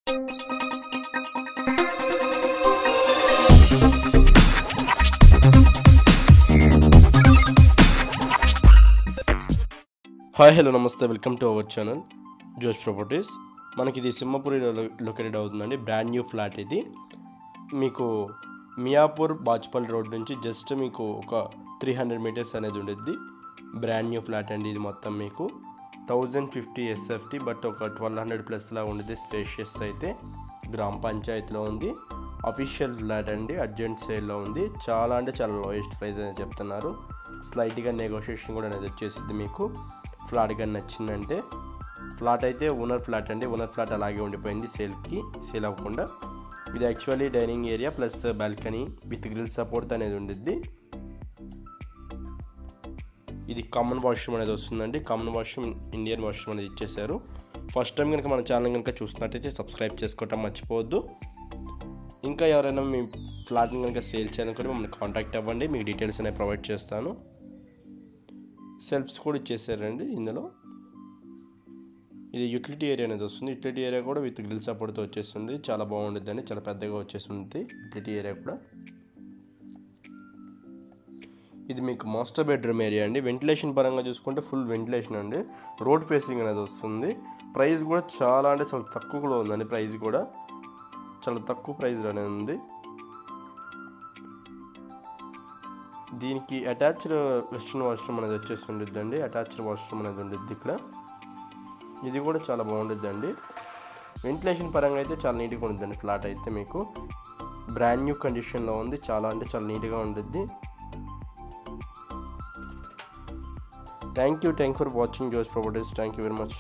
Hi hello నమస్తే, welcome to our channel జోష్ properties. మనకి ఇది సింహపురిలో లొకేటెడ్ అవుతుందండి. బ్రాండ్ న్యూ ఫ్లాట్ ఇది. మీకు మియాపూర్ బాచ్పల్లి రోడ్ నుంచి జస్ట్ మీకు ఒక 300 మీటర్స్ అనేది ఉండేది. బ్రాండ్ న్యూ ఫ్లాట్ అండి ఇది. మొత్తం మీకు 1050 SFT బట్ ఒక 1200 ప్లస్ లా ఉండేది. స్పేషియస్ అయితే గ్రామ పంచాయతీలో ఉంది. అఫీషియల్ ఫ్లాట్ అండి, అర్జెంట్ సేల్లో ఉంది. చాలా అంటే చాలా లోయెస్ట్ ప్రైస్ అనేది చెప్తున్నారు. స్లైట్గా నెగోషియేషన్ కూడా అనేది వచ్చేసింది. మీకు ఫ్లాట్ కానీ నచ్చిందంటే, ఫ్లాట్ అయితే ఓనర్ ఫ్లాట్ అండి. ఓనర్ ఫ్లాట్ అలాగే ఉండిపోయింది, సేల్ అవ్వకుండా. ఇది actually dining area plus balcony with grill support అనేది ఉండిద్ది. ఇది కామన్ వాష్రూమ్ అనేది వస్తుందండి. కామన్ వాష్రూమ్, ఇండియన్ వాష్రూమ్ అనేది ఇచ్చేసారు. ఫస్ట్ టైం కనుక మన ఛానల్ కనుక చూస్తున్నట్టయితే సబ్స్క్రైబ్ చేసుకోవటం మర్చిపోవద్దు. ఇంకా ఎవరైనా మీ ఫ్లాట్ని కనుక సేల్ చేయాలనుకుంటే మమ్మల్ని కాంటాక్ట్ అవ్వండి, మీకు డీటెయిల్స్ అనేవి ప్రొవైడ్ చేస్తాను. సెల్ఫ్స్ కూడా ఇచ్చేసారండి ఇందులో. ఇది యూటిలిటీ ఏరియా అనేది వస్తుంది. యూటిలిటీ ఏరియా కూడా విత్ గ్రిల్ సపోర్ట్తో వచ్చేస్తుంది. చాలా బాగుంటుందండి, చాలా పెద్దగా వచ్చేస్తుంది యూటిలిటీ ఏరియా కూడా. ఇది మీకు మాస్టర్ బెడ్రూమ్ ఏరియా అండి. వెంటిలేషన్ పరంగా చూసుకుంటే ఫుల్ వెంటిలేషన్ అండి. రోడ్ ఫేసింగ్ అనేది వస్తుంది. ప్రైస్ కూడా చాలా అంటే చాలా తక్కువలో ఉందండి. ప్రైస్ కూడా చాలా తక్కువ ప్రైస్ అనేది ఉంది. దీనికి అటాచ్డ్ వెస్ట్రన్ వాష్రూమ్ అనేది వచ్చేస్తుండిద్దండి. అటాచ్డ్ వాష్రూమ్ అనేది ఉండిద్ది ఇక్కడ. ఇది కూడా చాలా బాగుండిద్దండి. వెంటిలేషన్ పరంగా అయితే చాలా నీట్గా ఉండిద్దండి. ఫ్లాట్ అయితే మీకు బ్రాండ్ న్యూ కండిషన్లో ఉంది. చాలా అంటే చాలా నీట్గా ఉండిద్ది. థ్యాంక్ యూ ఫర్ వాచింగ్ జోష్ properties. Thank you very much.